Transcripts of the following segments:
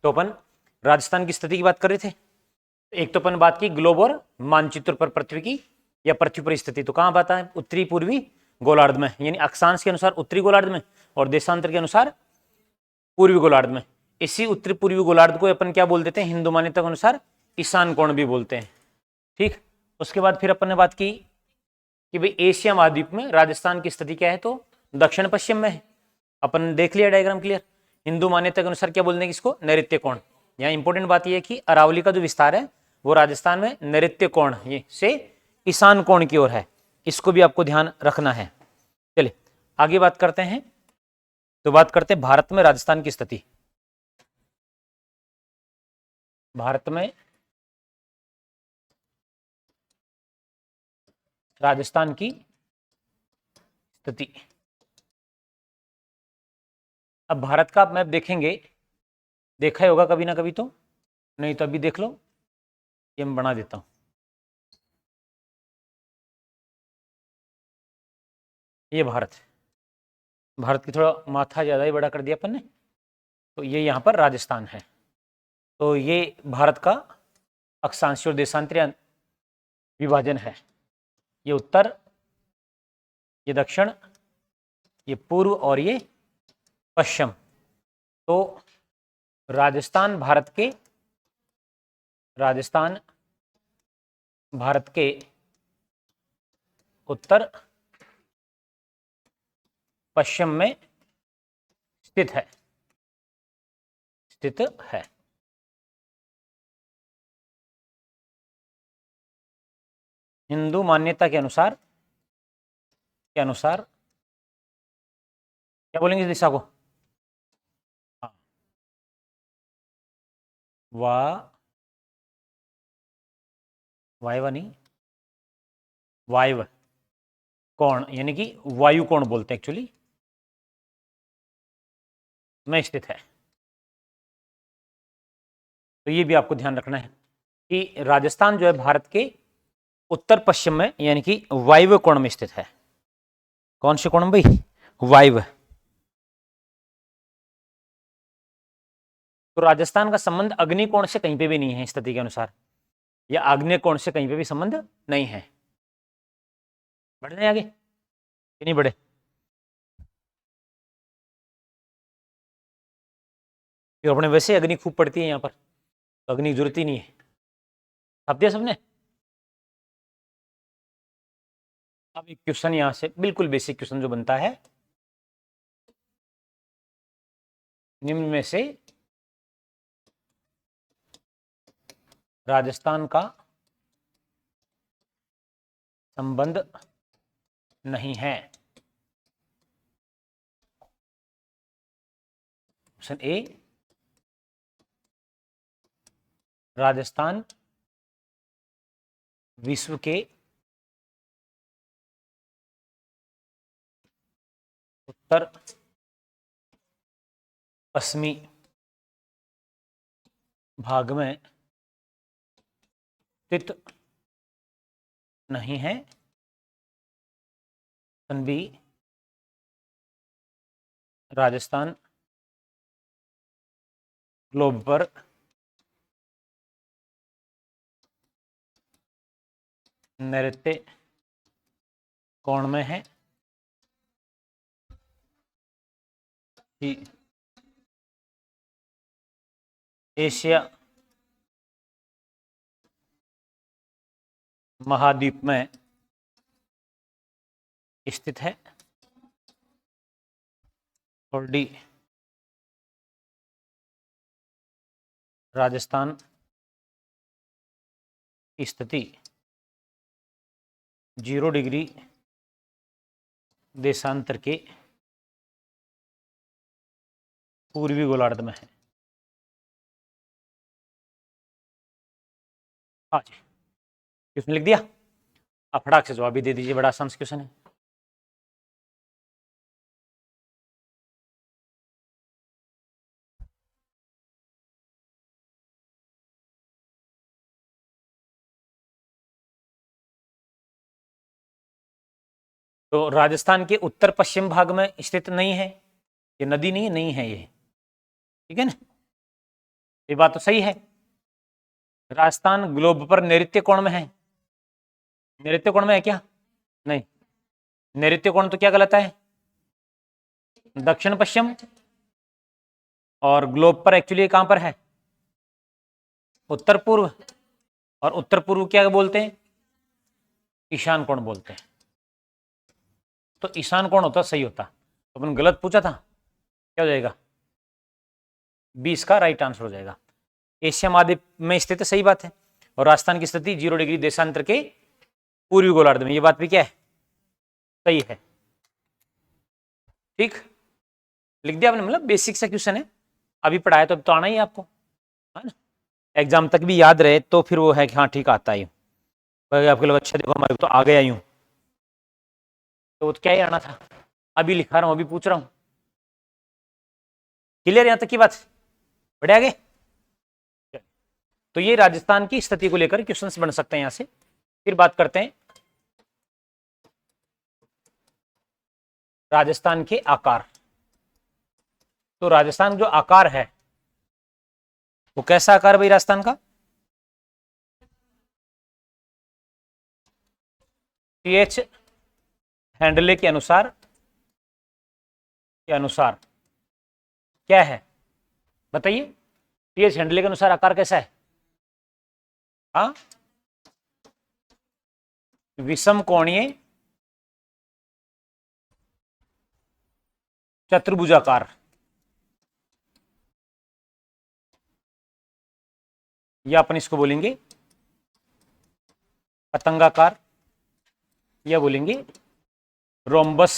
तो अपन राजस्थान की स्थिति की बात कर रहे थे। एक तो अपन बात की ग्लोब और मानचित्र पर पृथ्वी की या पृथ्वी पर स्थिति, तो कहां बात है, उत्तरी पूर्वी गोलार्ध में, यानी अक्षांश के अनुसार उत्तरी गोलार्ध में और देशांतर के अनुसार पूर्वी गोलार्ध में। इसी उत्तरी पूर्वी गोलार्ध को अपन क्या बोल देते हैं, हिंदू मान्यता के अनुसार ईशान कोण भी बोलते हैं। ठीक, उसके बाद फिर अपन ने बात की कि भाई एशिया महाद्वीप में राजस्थान की स्थिति क्या है, तो दक्षिण पश्चिम में है। अपन देख लिया डायग्राम क्लियर। हिंदू मान्यता के अनुसार क्या बोलने की इसको, नैऋत्य कोण। यहाँ इंपॉर्टेंट बात यह है कि अरावली का जो विस्तार है वो राजस्थान में नैऋत्य कोण ये से ईशान कोण की ओर है, इसको भी आपको ध्यान रखना है। चलिए आगे बात करते हैं, तो बात करते हैं भारत में राजस्थान की स्थिति। भारत में राजस्थान की स्थिति। अब भारत का आप मैप देखेंगे, देखा ही होगा कभी ना कभी, तो नहीं तो अभी देख लो, ये मैं बना देता हूं। ये भारत है, भारत की थोड़ा माथा ज़्यादा ही बड़ा कर दिया अपन ने, तो ये यहाँ पर राजस्थान है। तो ये भारत का अक्षांशीय और देशांतरीय विभाजन है। ये उत्तर, ये दक्षिण, ये पूर्व और ये पश्चिम। तो राजस्थान भारत के उत्तर पश्चिम में स्थित है। हिंदू मान्यता के अनुसार क्या बोलेंगे इस दिशा को, हाँ, वायव्य नहीं, वायव्य कोण, यानी कि वायु कोण बोलते हैं एक्चुअली, में स्थित है। तो ये भी आपको ध्यान रखना है कि राजस्थान जो है भारत के उत्तर पश्चिम में, यानी कि वायव्य कोण में स्थित है। कौन से कोण में भाई, वायव्य। तो राजस्थान का संबंध अग्नि कोण से कहीं पे भी नहीं है स्थिति के अनुसार, या आग्नेय कोण से कहीं पे भी संबंध नहीं है। बढ़ जाए आगे कि नहीं बढ़े, क्योंकि अपने वैसे अग्नि खूब पड़ती है यहाँ पर, तो अग्नि की जरूरत ही नहीं है। छाप दिया सबने। अब एक क्वेश्चन यहां से बिल्कुल बेसिक क्वेश्चन जो बनता है, निम्न में से राजस्थान का संबंध नहीं है। ऑप्शन ए, राजस्थान विश्व के उत्तर पश्चिमी भाग में स्थित नहीं है। ऑप्शन बी, राजस्थान ग्लोब पर नैऋत्य कोण में है। एशिया महाद्वीप में स्थित है। और डी, राजस्थान की स्थिति 0 डिग्री देशांतर के पूर्वी गोलार्ध में है। हाँ जी, क्वेश्चन लिख दिया, आप फटाक से जवाब भी दे दीजिए, बड़ा आसान क्वेश्चन है। तो राजस्थान के उत्तर पश्चिम भाग में स्थित नहीं है, ये नदी नहीं है, ये ठीक है ना। ये बात तो सही है। राजस्थान ग्लोब पर नैऋत्य कोण में है। नैऋत्य कोण में है क्या? नहीं, नैऋत्य कोण तो क्या गलत है? दक्षिण पश्चिम। और ग्लोब पर एक्चुअली कहां पर है? उत्तर पूर्व। और उत्तर पूर्व क्या बोलते हैं? ईशान कोण बोलते हैं। तो ईशान कोण होता सही होता, तो अपन गलत पूछा था। क्या हो जाएगा? 20 का राइट आंसर हो जाएगा। एशिया महाद्वीप में स्थित है, सही बात है। और राजस्थान की स्थिति 0 डिग्री देशांतर के पूर्वी गोलार्ध में, ये बात भी क्या है? सही है। ठीक लिख दिया आपने, मतलब बेसिक सा क्वेश्चन है, अभी पढ़ाया तो अब तो आना ही है आपको, है ना। एग्जाम तक भी याद रहे तो फिर वो है कि हाँ ठीक आता है। आपके लोग अच्छा देखो हमारे तो आ गया यूं, तो क्या ही आना था। अभी लिखा रहा हूं, अभी पूछ रहा हूं। क्लियर यहां तक की बात? बढ़े आगे। तो ये राजस्थान की स्थिति को लेकर क्वेश्चंस बन सकते हैं यहां से। फिर बात करते हैं राजस्थान के आकार। तो राजस्थान जो आकार है वो कैसा आकार है भाई राजस्थान का? पीएच हैंडले के अनुसार क्या है बताइए? पीएच हैंडले के अनुसार आकार कैसा है? हाँ, विषम कोणीय चतुर्भुजाकार, या अपन इसको बोलेंगे पतंगाकार, या बोलेंगे रोम्बस।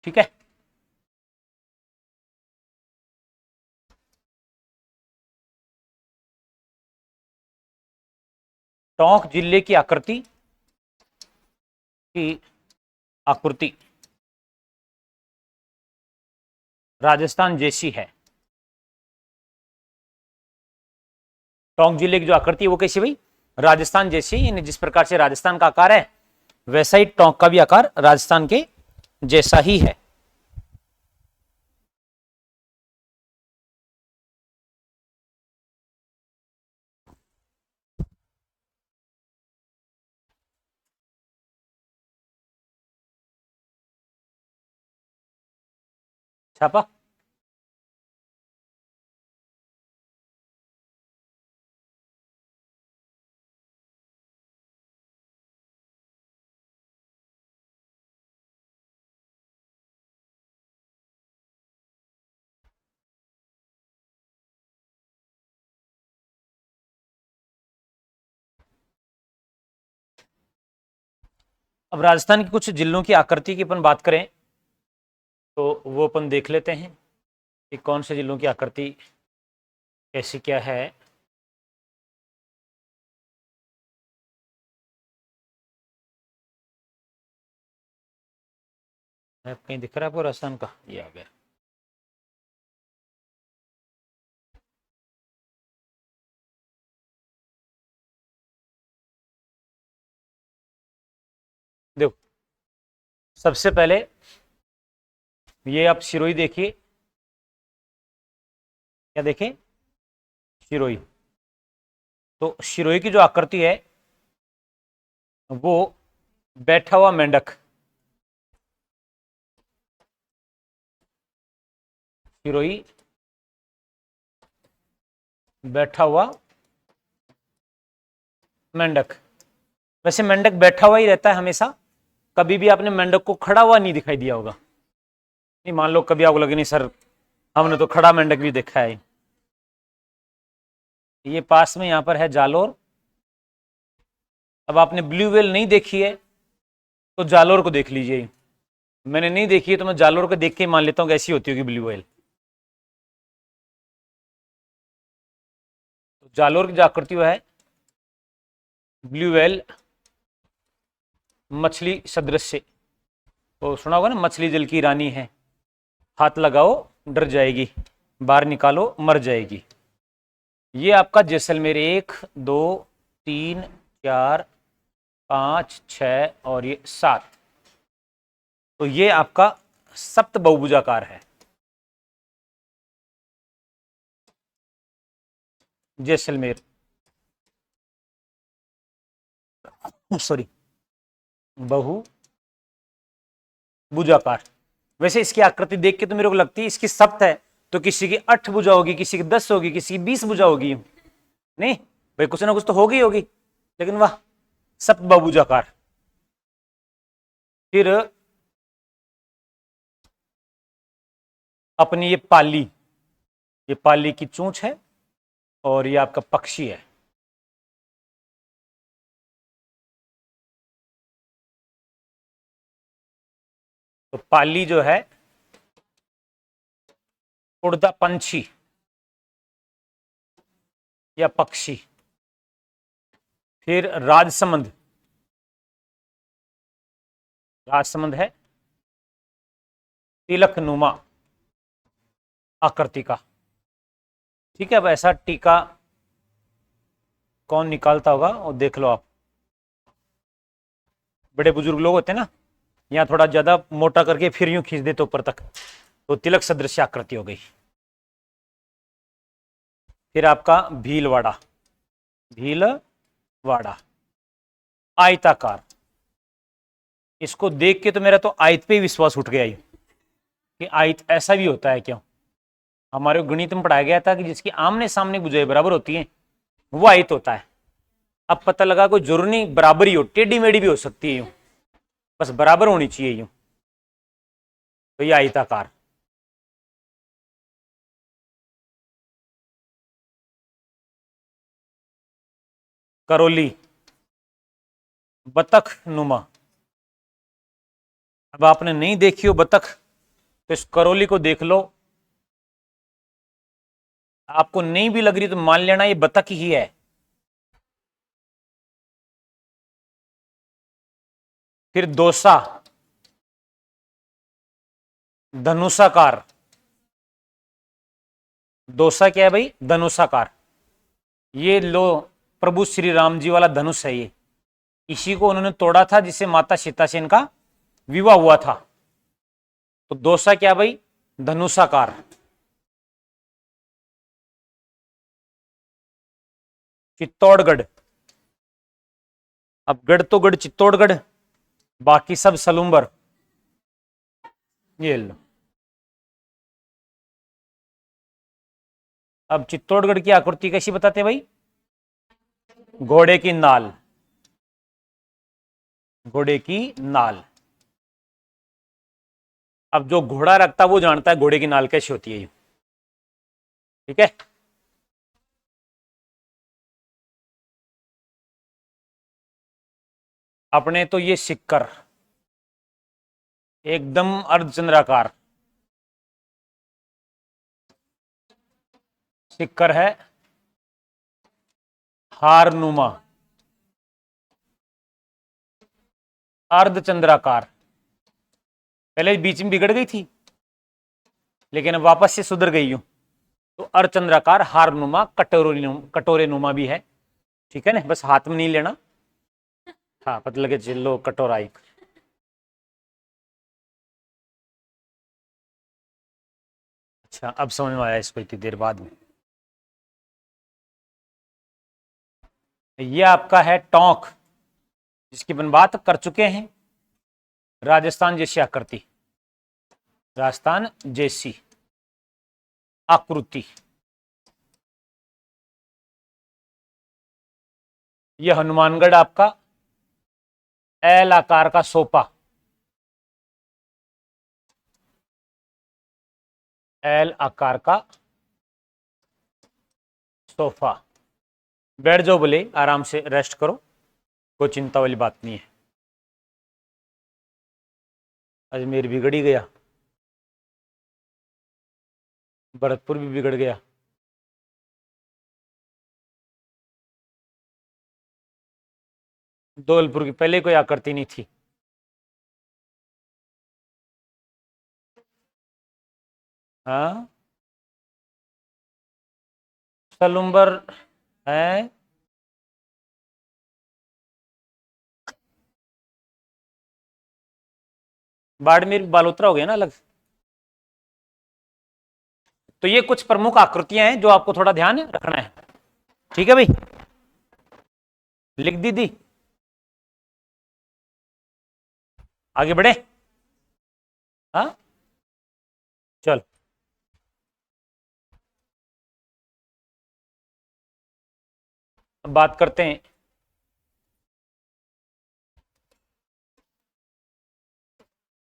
ठीक है। टोंक जिले की आकृति राजस्थान जैसी है। टोंक जिले की जो आकृति है वो कैसी भाई? राजस्थान जैसी, यानी जिस प्रकार से राजस्थान का आकार है वैसा ही टोंक का भी आकार राजस्थान के जैसा ही है। छापा? अब राजस्थान के कुछ जिलों की आकृति की अपन बात करें तो वो अपन देख लेते हैं कि कौन से जिलों की आकृति कैसी क्या है। कहीं दिख रहा है आपको राजस्थान का? ये आ गया। देखो, सबसे पहले ये आप सिरोही देखिए। क्या देखें? सिरोही। तो सिरोही की जो आकृति है वो बैठा हुआ मेंढक। सिरोही बैठा हुआ मेंढक। वैसे मेंढक बैठा हुआ ही रहता है हमेशा, कभी भी आपने मेंढक को खड़ा हुआ नहीं दिखाई दिया होगा। नहीं, मान लो कभी आपको लगे नहीं सर हमने तो खड़ा मेंढक भी देखा है। ये पास में यहां पर है जालोर। अब आपने ब्लू व्हेल नहीं देखी है तो जालोर को देख लीजिए। मैंने नहीं देखी है तो मैं जालोर को देख के मान लेता हूँ कैसी होती होगी ब्लू व्हेल। तो जालोर की जो आकृति है ब्लू व्हेल मछली सदृश। तो सुना होगा ना, मछली जल की रानी है, हाथ लगाओ डर जाएगी, बाहर निकालो मर जाएगी। ये आपका जैसलमेर 1 2 3 4 5 6 और ये 7। तो ये आपका सप्त बहुभुजाकार है। जैसलमेर, सॉरी, बहु भुजाकार। वैसे इसकी आकृति देख के तो मेरे को लगती है इसकी सप्त है, तो किसी की 8 भुजा होगी, किसी की 10 होगी, किसी की 20 भुजा होगी। नहीं भाई, कुछ ना कुछ तो होगी होगी, लेकिन वाह, सप्त बहुभुजाकार। फिर अपनी ये पाली की चोंच है, और ये आपका पक्षी है। तो पाली जो है उड़ता पंछी या पक्षी। फिर राजसमंद, राजसमंद है तिलकनुमा आकृति का। ठीक है, अब ऐसा टीका कौन निकालता होगा और देख लो आप। बड़े बुजुर्ग लोग होते हैं ना, यहाँ थोड़ा ज्यादा मोटा करके फिर यूं खींच देते ऊपर तक, तो तिलक सदृश आकृति हो गई। फिर आपका भीलवाड़ा, भीलवाड़ा आयताकार। इसको देख के तो मेरा तो आयत पे ही विश्वास उठ गया ये, कि आयत ऐसा भी होता है क्यों। हमारे गणित में पढ़ाया गया था कि जिसकी आमने सामने भुजाएं बराबर होती हैं वो आयत होता है। अब पता लगा कोई जरूरी नहीं बराबर ही हो, टेढ़ी मेढ़ी भी हो सकती है यूं, बस बराबर होनी चाहिए यूं, तो ये आयताकार। करौली बतख नुमा। अब आपने नहीं देखी हो बतख, तो इस करौली को देख लो। आपको नहीं भी लग रही तो मान लेना ये बतख ही है। फिर दोसा धनुषाकार। दोसा क्या है भाई? धनुषाकार। ये लो, प्रभु श्री राम जी वाला धनुष है ये, इसी को उन्होंने तोड़ा था जिससे माता सीता से इनका विवाह हुआ था। तो दोसा क्या भाई? धनुषाकार। चित्तौड़गढ़, अब गढ़ तो गढ़ चित्तौड़गढ़, बाकी सब सलूम्बर। ये लो, अब चित्तौड़गढ़ की आकृति कैसी बताते भाई? घोड़े की नाल, घोड़े की नाल। अब जो घोड़ा रखता वो जानता है घोड़े की नाल कैसी होती है। ठीक है, अपने तो ये सिक्कर एकदम अर्धचंद्राकार सिक्कर है, हारनुमा अर्धचंद्राकार। पहले बीच में बिगड़ गई थी, लेकिन अब वापस से सुधर गई हूं, तो अर्धचंद्राकार हारनुमा कटोरे नुमा भी है। ठीक है ना, बस हाथ में नहीं लेना। हाँ, पता लगे चिल्लो कटोरा एक। अच्छा, अब समझ में आया इसको इतनी देर बाद में। ये आपका है टोंक, जिसकी अपन बात कर चुके हैं। राजस्थान जैसी आकृति, राजस्थान जैसी आकृति। यह हनुमानगढ़ आपका एल आकार का सोफा, एल आकार का सोफा। बैठ जाओ बोले, आराम से रेस्ट करो, कोई चिंता वाली बात नहीं है। अजमेर बिगड़ ही गया, भरतपुर भी बिगड़ गया। धौलपुर की पहले कोई आकृति नहीं थी। हाँ, सलुम्बर है, बाड़मेर बालोतरा हो गया ना अलग। तो ये कुछ प्रमुख आकृतियां हैं जो आपको थोड़ा ध्यान रखना है। ठीक है भाई, लिख दी। आगे बढ़े। हाँ चल, अब बात करते हैं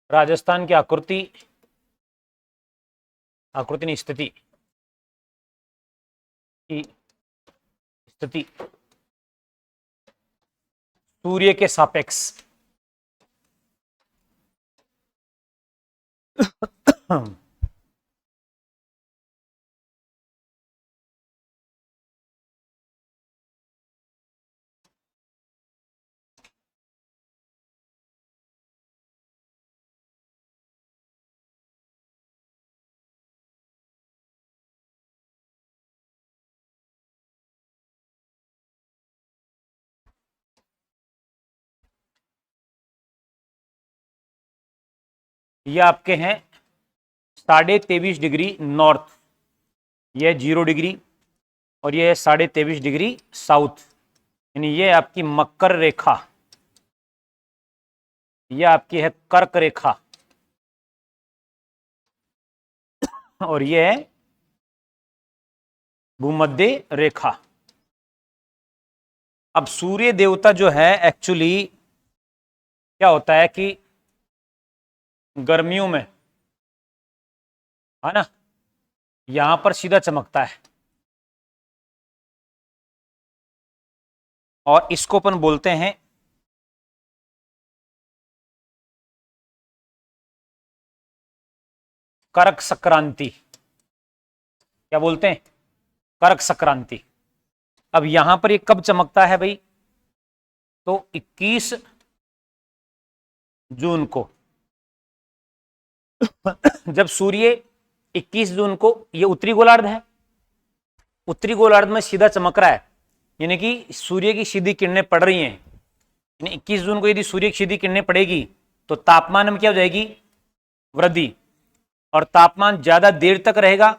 राजस्थान की आकृति नहीं, स्थिति की स्थिति सूर्य के सापेक्ष। ये आपके हैं 23.5 डिग्री नॉर्थ, ये 0 डिग्री, और ये 23.5 डिग्री साउथ, यानी ये आपकी मकर रेखा, ये आपकी है कर्क रेखा, और ये है भूमध्य रेखा। अब सूर्य देवता जो है एक्चुअली क्या होता है कि गर्मियों में, है ना, यहां पर सीधा चमकता है, और इसको अपन बोलते हैं कर्क संक्रांति। क्या बोलते हैं? कर्क संक्रांति। अब यहां पर ये कब चमकता है भाई? तो 21 जून को जब सूर्य 21 जून को, ये उत्तरी गोलार्ध है, उत्तरी गोलार्ध में सीधा चमक रहा है, यानी कि सूर्य की सीधी किरणें पड़ रही हैं, यानी 21 जून को यदि सूर्य की सीधी किरणें पड़ेगी तो तापमान में क्या हो जाएगी? वृद्धि, और तापमान ज्यादा देर तक रहेगा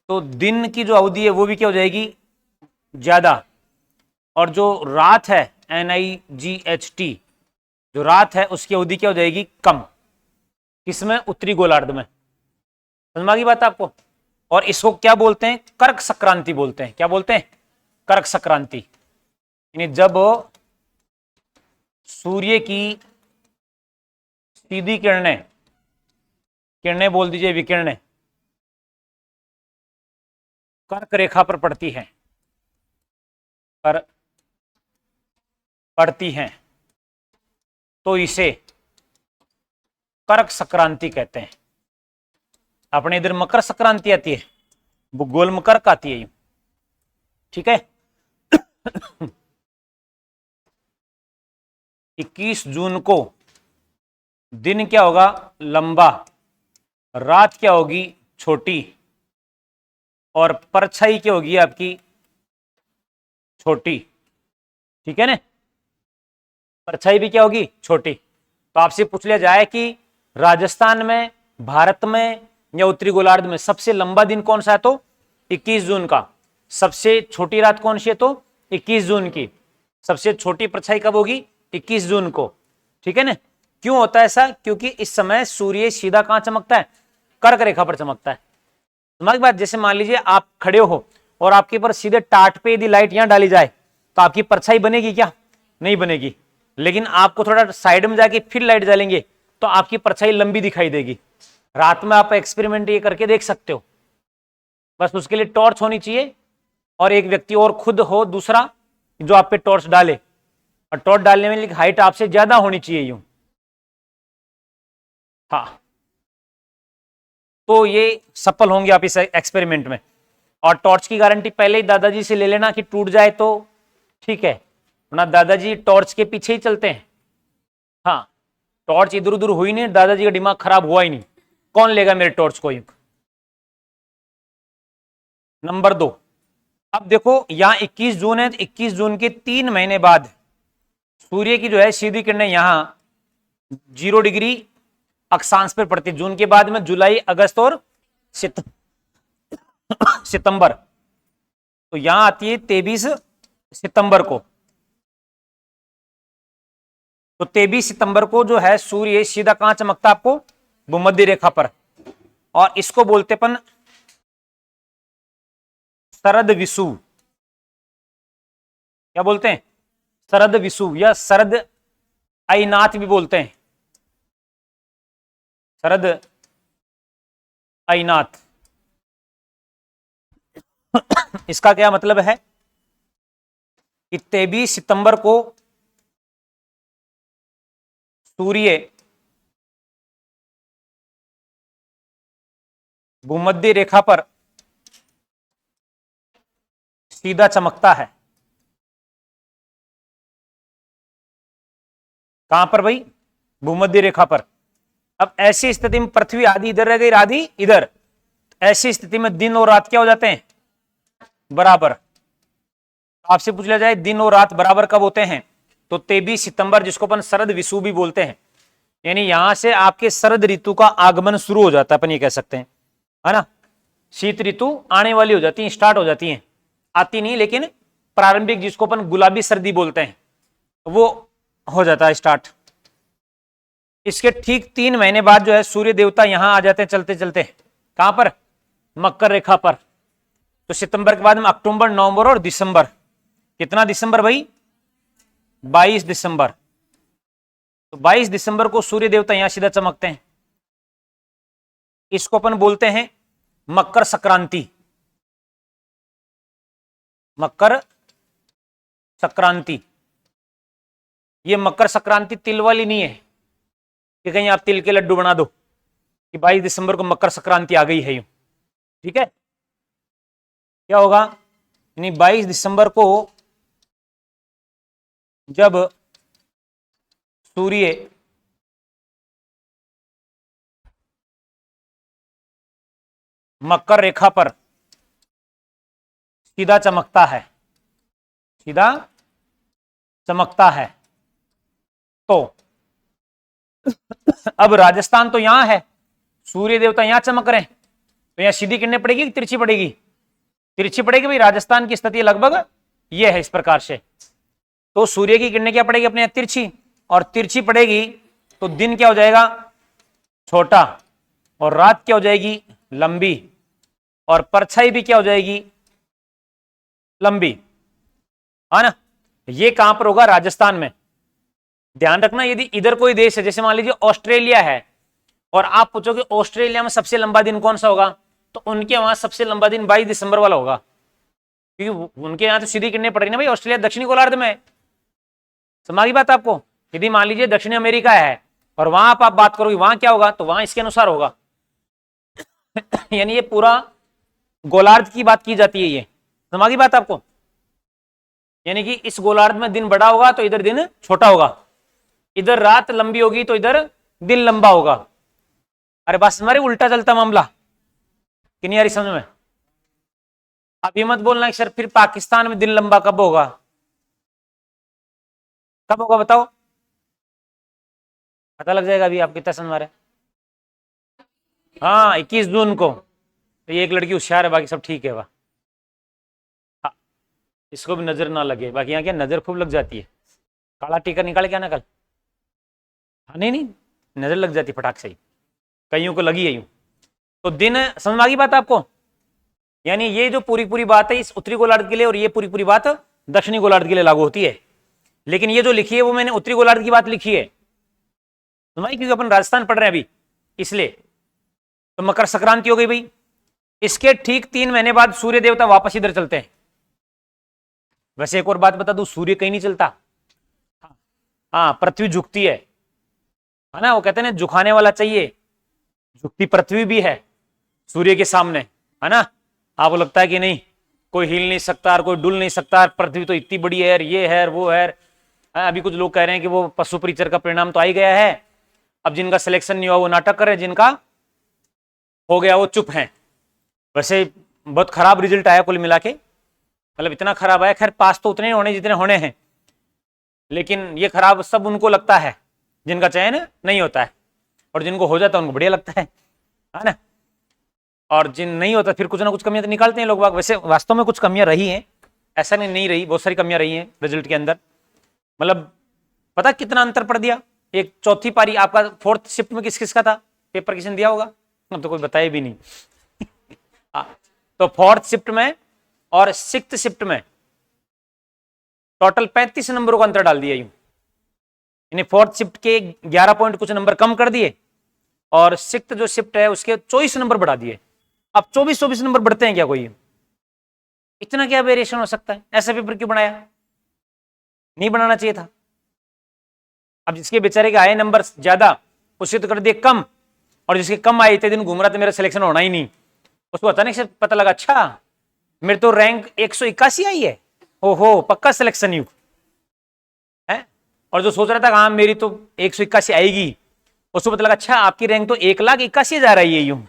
तो दिन की जो अवधि है वो भी क्या हो जाएगी? ज्यादा, और जो रात है NIGHT, जो रात है उसकी अवधि क्या हो जाएगी? कम। किसमें? उत्तरी गोलार्ध में। समझ में आ गई बात आपको? और इसको क्या बोलते हैं? कर्क संक्रांति बोलते हैं। क्या बोलते हैं? कर्क संक्रांति। यानी जब सूर्य की सीधी किरणें, किरणें बोल दीजिए, विकिरणें कर्क रेखा पर पड़ती हैं, पर पड़ती हैं, तो इसे कर्क संक्रांति कहते हैं। अपने इधर मकर संक्रांति आती है, वो गोल मकर आती है यूं, ठीक है। 21 जून को दिन क्या होगा? लंबा, रात क्या होगी? छोटी, और परछाई क्या होगी आपकी? छोटी, ठीक है ना। परछाई भी क्या होगी? छोटी। तो आपसे पूछ लिया जाए कि राजस्थान में, भारत में या उत्तरी गोलार्ध में सबसे लंबा दिन कौन सा है? तो 21 जून का। सबसे छोटी रात कौन सी है? तो 21 जून की। सबसे छोटी परछाई कब होगी? 21 जून को, ठीक है ना। क्यों होता है ऐसा? क्योंकि इस समय सूर्य सीधा कहां चमकता है? कर्क रेखा पर चमकता है। तुम्हारी बात, जैसे मान लीजिए आप खड़े हो और आपके ऊपर सीधे टाट पे यदि लाइट यहां डाली जाए तो आपकी परछाई बनेगी क्या? नहीं बनेगी। लेकिन आपको थोड़ा साइड में जाके फिर लाइट डालेंगे तो आपकी परछाई लंबी दिखाई देगी। रात में आप एक्सपेरिमेंट ये करके देख सकते हो। बस उसके लिए टॉर्च होनी चाहिए, और एक व्यक्ति और खुद हो दूसरा जो आप पे टॉर्च डाले, और टॉर्च डालने में हाइट आपसे ज्यादा होनी चाहिए यूं। हाँ, तो ये सफल होंगे आप इस एक्सपेरिमेंट में। और टॉर्च की गारंटी पहले ही दादाजी से ले लेना कि टूट जाए तो ठीक है, वरना दादाजी टॉर्च के पीछे ही चलते हैं। हाँ, टॉर्च इधर उधर हुई नहीं, दादाजी का दिमाग खराब हुआ ही नहीं, कौन लेगा मेरे टॉर्च को? नंबर 2, अब देखो यहां 21 जून है, 21 जून के 3 महीने बाद सूर्य की जो है सीधी किरणें यहां 0 डिग्री अक्षांश पर पड़ती। जून के बाद में जुलाई, अगस्त और सितंबर, तो यहां आती है 23 सितंबर को। तो 23 सितंबर को जो है सूर्य सीधा कहां चमकता है आपको? भूमध्य रेखा पर। और इसको बोलते अपन शरद विषुव। क्या बोलते हैं? शरद विषुव या शरद अयनाथ भी बोलते हैं। शरद अयनाथ। इसका क्या मतलब है कि 23 सितंबर को सूर्य भूमध्य रेखा पर सीधा चमकता है। कहां पर भाई? भूमध्य रेखा पर। अब ऐसी स्थिति में पृथ्वी आधी इधर रह गई, आधी इधर। ऐसी स्थिति में दिन और रात क्या हो जाते हैं? बराबर। आपसे पूछ लिया जाए दिन और रात बराबर कब होते हैं? तो 23 सितंबर, जिसको अपन शरद विषुव भी बोलते हैं। यानी यहां से आपके शरद ऋतु का आगमन शुरू हो जाता है, अपन ये कह सकते हैं, है ना। शीत ऋतु आने वाली हो जाती है, स्टार्ट हो जाती है। आती नहीं, लेकिन प्रारंभिक, जिसको अपन गुलाबी सर्दी बोलते हैं, वो हो जाता है स्टार्ट। इसके ठीक 3 महीने बाद जो है सूर्य देवता यहां आ जाते हैं चलते चलते। कहां पर? मकर रेखा पर। तो सितंबर के बाद में अक्टूबर, नवंबर और दिसंबर। कितना दिसंबर भाई? 22 दिसंबर। तो 22 दिसंबर को सूर्य देवता यहां सीधा चमकते हैं। इसको अपन बोलते हैं मकर संक्रांति। मकर संक्रांति। ये मकर संक्रांति तिल वाली नहीं है कि कहीं आप तिल के लड्डू बना दो कि 22 दिसंबर को मकर संक्रांति आ गई है यूं। ठीक है, क्या होगा? यानी 22 दिसंबर को जब सूर्य मकर रेखा पर सीधा चमकता है, सीधा चमकता है, तो अब राजस्थान तो यहां है, सूर्य देवता यहां चमक रहे हैं, तो यहां सीधी किरणें पड़ेगी कि तिरछी पड़ेगी? तिरछी पड़ेगी भाई। राजस्थान की स्थिति लगभग ये है इस प्रकार से। तो सूर्य की किरणें क्या पड़ेगी अपने? तिरछी। और तिरछी पड़ेगी तो दिन क्या हो जाएगा? छोटा। और रात क्या हो जाएगी? लंबी। और परछाई भी क्या हो जाएगी? लंबी, है ना। ये कहां पर होगा? राजस्थान में। ध्यान रखना, यदि इधर कोई देश है, जैसे मान लीजिए ऑस्ट्रेलिया है, और आप पूछोगे ऑस्ट्रेलिया में सबसे लंबा दिन कौन सा होगा, तो उनके वहां सबसे लंबा दिन 22 दिसंबर वाला होगा, क्योंकि उनके यहां तो सीधी किरणें पड़ रही ना भाई। ऑस्ट्रेलिया दक्षिणी गोलार्ध में है। समझ गई बात आपको? यदि मान लीजिए दक्षिणी अमेरिका है और वहां आप बात करोगे वहां क्या होगा, तो वहां इसके अनुसार होगा। यानी ये पूरा गोलार्ध की बात की जाती है। ये समझ गई बात आपको? यानी कि इस गोलार्ध में दिन बड़ा होगा तो इधर दिन छोटा होगा, इधर रात लंबी होगी तो इधर दिन लंबा होगा। अरे बस हमारे उल्टा चलता मामला कि नहीं आ रही समझ में? आप ये मत बोलना कि सर फिर पाकिस्तान में दिन लंबा कब होगा? कब होगा बताओ? पता लग जाएगा अभी आप कितना समझ रहे। हाँ, 21 जून को। तो ये एक लड़की होशियार है, बाकी सब ठीक है। वाह, हाँ, इसको भी नजर ना लगे। बाकी यहाँ क्या नजर खूब लग जाती है। काला टीका निकाले क्या ना कल? हाँ, नहीं नहीं, नजर लग जाती फटाक से ही, कईयों को लगी है यूं। तो दिन समझ आ गई बात आपको? यानी ये जो पूरी पूरी बात है इस उत्तरी गोलार्ध के लिए, और ये पूरी पूरी बात दक्षिणी गोलार्ध के लिए लागू होती है। लेकिन ये जो लिखी है वो मैंने उत्तरी गोलार्ध की बात लिखी है, समझ, क्योंकि अपन राजस्थान पढ़ रहे हैं अभी, इसलिए। तो मकर संक्रांति हो गई भाई। इसके ठीक 3 महीने बाद सूर्य देवता वापस इधर चलते हैं। वैसे एक और बात बता दूं, सूर्य कहीं नहीं चलता। हाँ, पृथ्वी झुकती है ना। वो कहते हैं ना, झुकाने वाला चाहिए। झुकती पृथ्वी भी है सूर्य के सामने, है ना। आपको लगता है कि नहीं, कोई हिल नहीं सकता और कोई डुल नहीं सकता, पृथ्वी तो इतनी बड़ी है, ये है वो है। अभी कुछ लोग कह रहे हैं कि वो पशु परिचर का परिणाम तो आ ही गया है। अब जिनका सिलेक्शन नहीं हुआ वो नाटक कर रहे हैं, जिनका हो गया वो चुप हैं। वैसे बहुत खराब रिजल्ट आया कुल मिला के, मतलब इतना खराब आया। खैर पास तो उतने ही होने जितने होने हैं, लेकिन ये खराब सब उनको लगता है जिनका चयन नहीं होता है, और जिनको हो जाता है उनको बढ़िया लगता है ना। और जिन नहीं होता फिर कुछ ना कुछ कमियां तो निकालते हैं लोग बाग। वैसे वास्तव में कुछ कमियां रही हैं, ऐसा नहीं रही, बहुत सारी कमियां रही हैं रिजल्ट के अंदर। मतलब पता कितना अंतर पड़ दिया। एक चौथी पारी आपका फोर्थ शिफ्ट में किस किस का था, पेपर किसने दिया होगा, अब तो कोई बताए भी नहीं। तो फोर्थ शिफ्ट में और सिक्स्थ शिफ्ट में टोटल 35 नंबरों का अंतर डाल दिया यूं। यानी फोर्थ शिफ्ट के 11 पॉइंट कुछ नंबर कम कर दिए और सिक्स्थ जो शिफ्ट है उसके 24 नंबर बढ़ा दिए। अब 24-24 नंबर बढ़ते हैं क्या कोई, इतना क्या वेरिएशन हो सकता है, ऐसा पेपर क्यों बनाया, नहीं बनाना चाहिए था। अब जिसके बेचारे के आए नंबर ज्यादा उससे तो कर दिए कम, और जिसके कम आए इतने दिन घूम रहा था मेरा सिलेक्शन होना ही नहीं, उसको अचानक से पता लगा अच्छा मेरे तो रैंक 181 आई है, ओहो पक्का सिलेक्शन यू है। और जो सोच रहा था हाँ मेरी तो 181 आएगी, उसको पता लगा अच्छा आपकी रैंक तो 1,81,000 आई है यूं,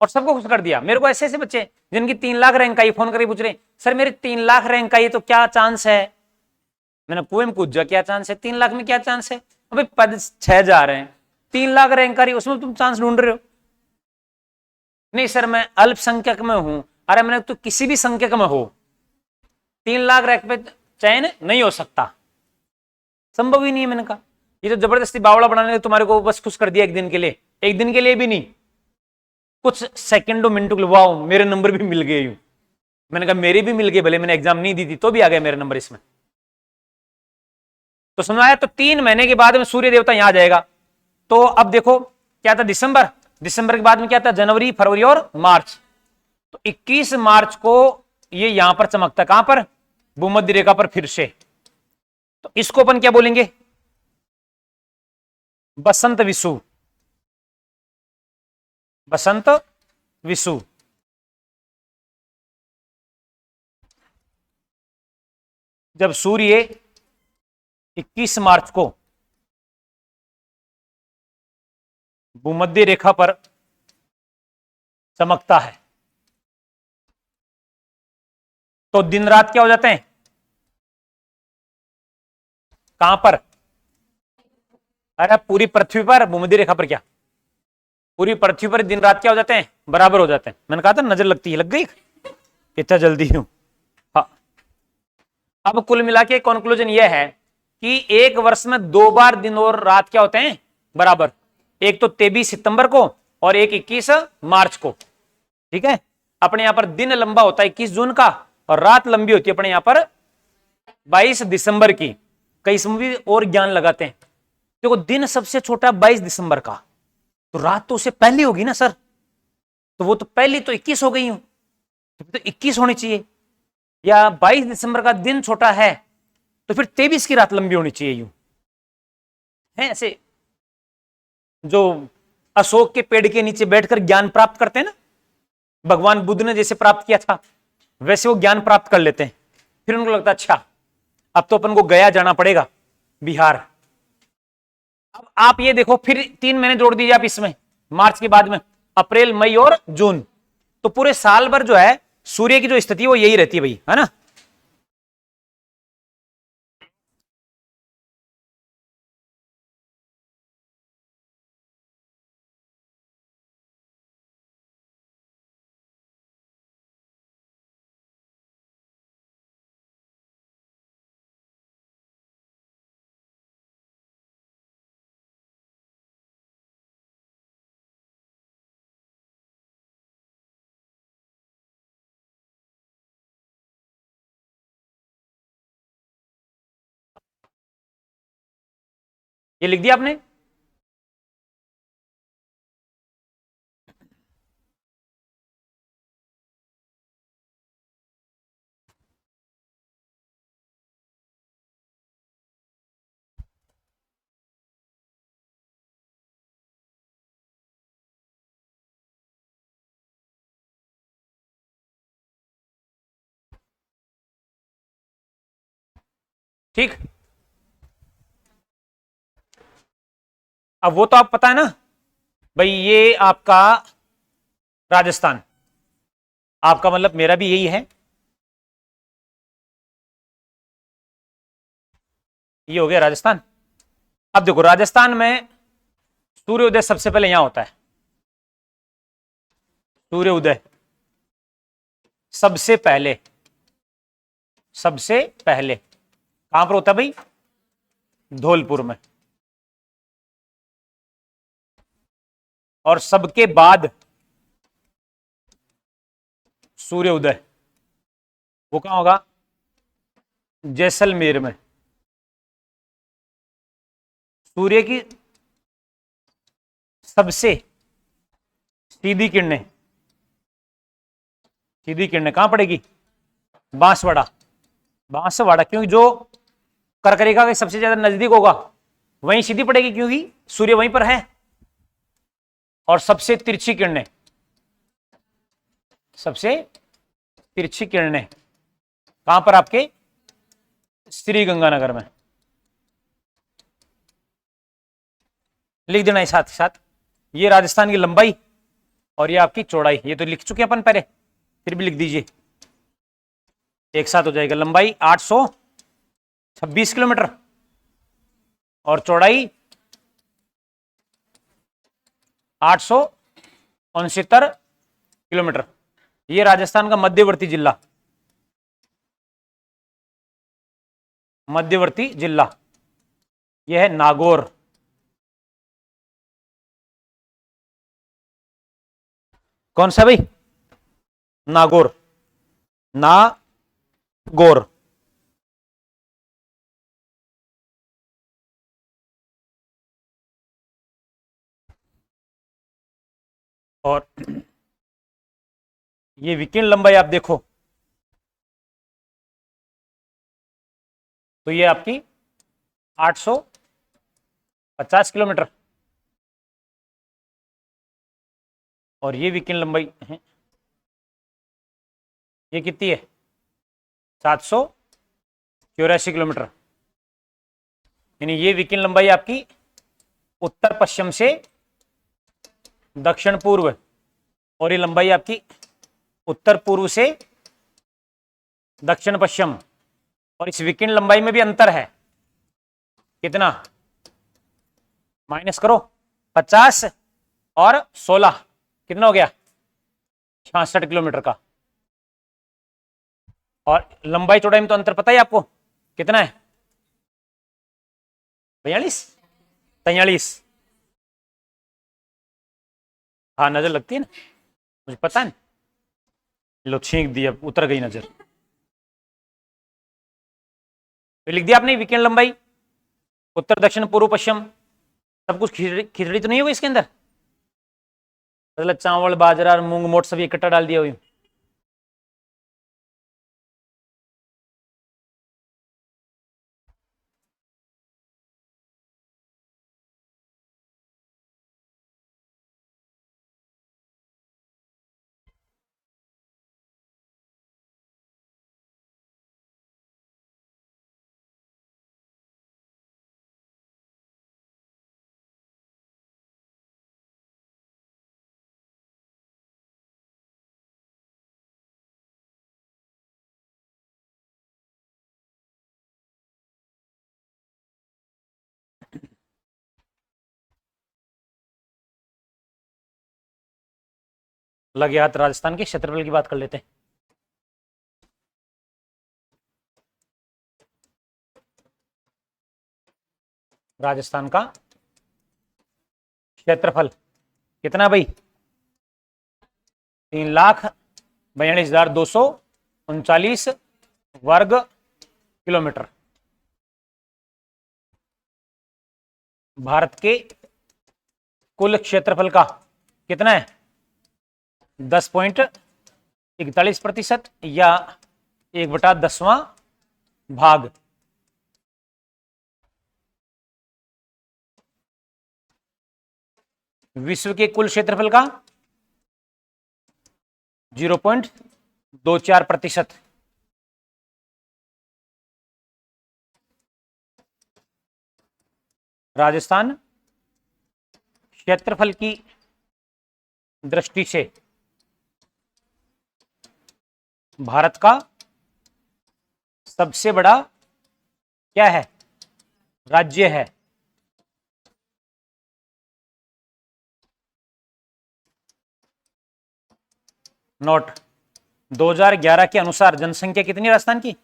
और सबको खुश कर दिया। मेरे को ऐसे ऐसे बच्चे जिनकी 3 लाख रैंक आई फोन करके पूछ रहे सर मेरे 3 लाख रैंक आई तो क्या चांस है। मैंने कुएं में पूछ जा क्या चांस है, 3 लाख में क्या चांस है, अबे पद 6 जा रहे हैं, 3 लाख रैंक आ रही उसमें तुम चांस ढूंढ रहे हो। नहीं सर मैं अल्पसंख्यक में हूं, अरे मैंने तो किसी भी संख्यक में हो 3 लाख रैंक पे चयन नहीं हो सकता, संभव ही नहीं है। मैंने कहा ये तो जबरदस्ती बावड़ा बनाने तुम्हारे को बस खुश कर दिया एक दिन के लिए, एक दिन के लिए भी नहीं, कुछ सेकंडों मिनटों के लिए, वाओ मेरे नंबर भी मिल गए यूं। मैंने कहा मेरे भी मिल गए, भले मैंने एग्जाम नहीं दी थी तो भी आ गए मेरे नंबर इसमें। तो सुनाया तो 3 महीने के बाद में सूर्य देवता यहां आ जाएगा। तो अब देखो क्या था, दिसंबर, दिसंबर के बाद में क्या था, जनवरी, फरवरी और मार्च। तो 21 मार्च को ये यहां पर चमकता, कहां पर, भूमध्य रेखा पर फिर से। तो इसको अपन क्या बोलेंगे, बसंत विषु, बसंत विषु। जब सूर्य 21 मार्च को भूमध्य रेखा पर चमकता है तो दिन रात क्या हो जाते हैं, कहां पर, अरे पूरी पृथ्वी पर, भूमध्य रेखा पर क्या, पूरी पृथ्वी पर दिन रात क्या हो जाते हैं, बराबर हो जाते हैं। मैंने कहा था नजर लगती है, लग गई इतना जल्दी हूं। हाँ अब कुल मिला के कंक्लूजन यह है कि एक वर्ष में 2 बार दिन और रात क्या होते हैं, बराबर, एक तो 23 सितंबर को और एक 21 मार्च को। ठीक है, अपने यहां पर दिन लंबा होता है 21 जून का और रात लंबी होती है अपने यहां पर 22 दिसंबर की। कई समय और ज्ञान लगाते हैं, देखो दिन सबसे छोटा 22 दिसंबर का, तो रात तो उससे पहले होगी ना सर, तो वो तो पहली तो 21 हो गई हूं, तो 21 होनी चाहिए, या 22 दिसंबर का दिन छोटा है तो फिर 23 की रात लंबी होनी चाहिए यूं है। ऐसे जो अशोक के पेड़ के नीचे बैठकर ज्ञान प्राप्त करते हैं ना, भगवान बुद्ध ने जैसे प्राप्त किया था वैसे वो ज्ञान प्राप्त कर लेते हैं। फिर उनको लगता है अच्छा अब तो अपन को गया जाना पड़ेगा, बिहार। अब आप ये देखो फिर 3 महीने जोड़ दीजिए आप इसमें, मार्च के बाद में अप्रैल, मई और जून, तो पूरे साल भर जो है सूर्य की जो स्थिति है वो यही रहती है भाई, है ना। ये लिख दिया आपने, ठीक। अब वो तो आप पता है ना भाई, ये आपका राजस्थान, आपका मतलब मेरा भी यही है, ये हो गया राजस्थान। अब देखो राजस्थान में सूर्योदय सबसे पहले यहां होता है, सूर्य उदय सबसे पहले, सबसे पहले कहां पर होता है भाई? धौलपुर में। और सबके बाद सूर्य उदय वो कहां होगा? जैसलमेर में। सूर्य की सबसे सीधी किरणें, सीधी किरणें कहां पड़ेगी? बांसवाड़ा। बांसवाड़ा, क्योंकि जो कर्करेखा के सबसे ज्यादा नजदीक होगा वहीं सीधी पड़ेगी, क्योंकि सूर्य वहीं पर है। और सबसे तिरछी किरणें, सबसे तिरछी किरणें कहां पर? आपके श्री गंगानगर में। लिख देना है साथ ही साथ, ये राजस्थान की लंबाई और ये आपकी चौड़ाई। ये तो लिख चुके अपन पहले, फिर भी लिख दीजिए, एक साथ हो जाएगा। लंबाई 826 किलोमीटर और चौड़ाई 869 किलोमीटर। ये राजस्थान का मध्यवर्ती जिला, मध्यवर्ती जिला यह है नागौर। कौन सा भाई? नागौर, नागौर। और ये विकिरण लंबाई आप देखो तो ये आपकी 850 किलोमीटर। और ये विकिरण लंबाई है, ये कितनी है? 784 किलोमीटर। यानी ये विकिरण लंबाई आपकी उत्तर पश्चिम से दक्षिण पूर्व, और ये लंबाई आपकी उत्तर पूर्व से दक्षिण पश्चिम। और इस विकिरण लंबाई में भी अंतर है, कितना? माइनस करो, 50 और 16 कितना हो गया? 66 किलोमीटर का। और लंबाई चौड़ाई में तो अंतर पता है आपको, कितना है? 42, 43। हाँ, नजर लगती है ना, मुझे पता है। लो छींक दिया, उतर गई नजर। तो लिख दिया आपने विकिरण लंबाई उत्तर दक्षिण पूर्व पश्चिम। सब कुछ खिचड़ी तो नहीं होगी इसके अंदर? मतलब चावल बाजरा और मूंग मोट सब इकट्ठा डाल दिया हुई। लगे हाथ राजस्थान के क्षेत्रफल की बात कर लेते हैं। राजस्थान का क्षेत्रफल कितना भाई? 3,42,239 वर्ग किलोमीटर। भारत के कुल क्षेत्रफल का कितना है? 10.41% या 1/10वां भाग। विश्व के कुल क्षेत्रफल का 0.24%। राजस्थान क्षेत्रफल की दृष्टि से भारत का सबसे बड़ा क्या है? राज्य है। नोट। 2011 के अनुसार जनसंख्या कितनी राजस्थान की?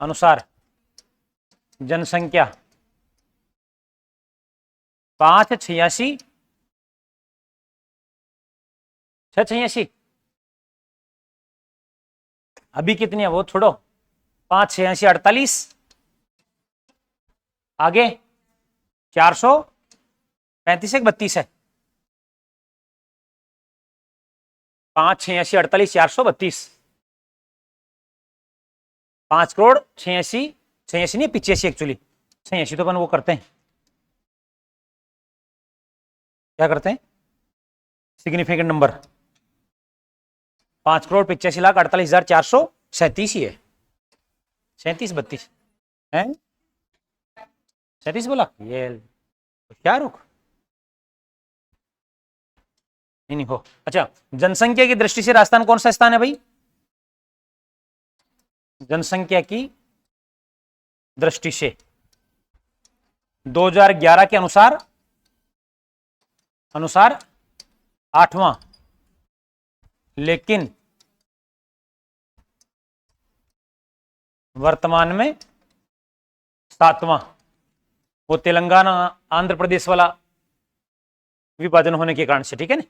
अनुसार जनसंख्या 586, 686। अभी कितनी है वो छोड़ो, 586 48, आगे 435 32 है। 586 48 432, 5 करोड़ 86, 86 नहीं 85 एक्चुअली, 86 तो अपन वो करते हैं, क्या करते हैं, सिग्निफिकेंट नंबर। 5 करोड़ 85 लाख 48 हजार 437 ही है। 37 32 है, 37 बोला ये क्या रुक नहीं हो। अच्छा, जनसंख्या की दृष्टि से राजस्थान कौन सा स्थान है भाई? जनसंख्या की दृष्टि से 2011 के अनुसार 8वां, लेकिन वर्तमान में 7वां। वो तेलंगाना आंध्र प्रदेश वाला विभाजन होने के कारण से, ठीक है ना।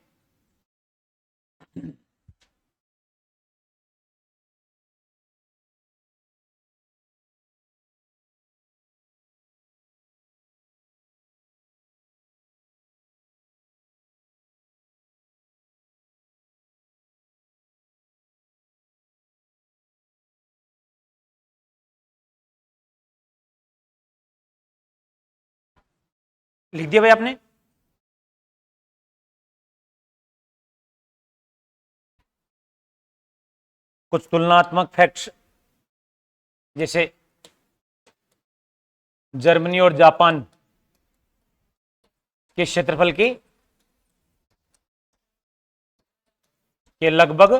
लिख दिया भाई आपने? कुछ तुलनात्मक फैक्ट्स, जैसे जर्मनी और जापान के क्षेत्रफल के लगभग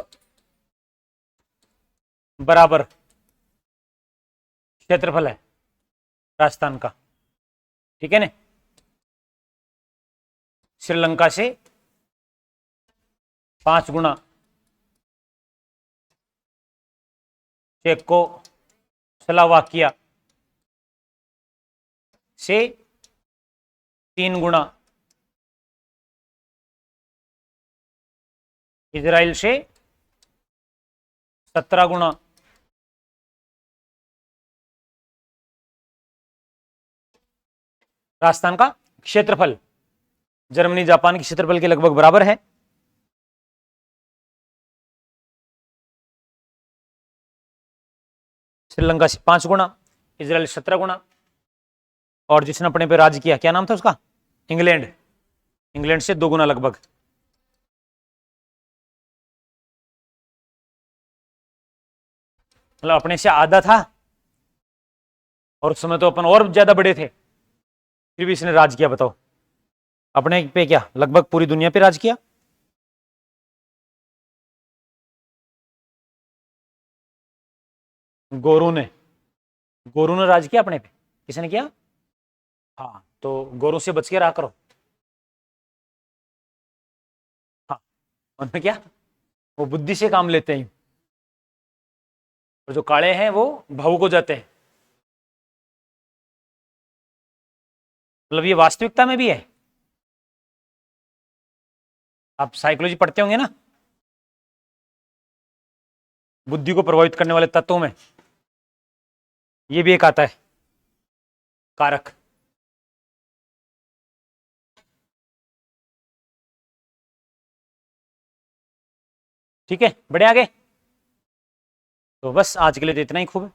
बराबर क्षेत्रफल है राजस्थान का, ठीक है ना। श्रीलंका से 5 गुना, चेकोस्लोवाकिया से 3 गुना, इजराइल से 17 गुना, राजस्थान का क्षेत्रफल जर्मनी जापान के क्षेत्रफल के लगभग बराबर है। श्रीलंका से 5 गुना, इजराइल 17 गुना, और जिसने अपने पे राज किया क्या नाम था उसका? इंग्लैंड। इंग्लैंड से 2 गुना लगभग। मतलब अपने से आधा था, और उस समय तो अपन और ज्यादा बड़े थे, फिर भी इसने राज किया। बताओ, अपने पे क्या लगभग पूरी दुनिया पे राज किया। गोरू ने राज किया अपने पे। किसने किया? हाँ, तो गोरू से बच के रहा करो। हाँ, उनमें क्या, वो बुद्धि से काम लेते हैं, और जो काले हैं वो भावुक हो जाते हैं। मतलब ये वास्तविकता में भी है। आप साइकोलॉजी पढ़ते होंगे ना, बुद्धि को प्रभावित करने वाले तत्वों में ये भी एक आता है कारक। ठीक है, बढ़े आगे। तो बस आज के लिए तो इतना ही खूब है।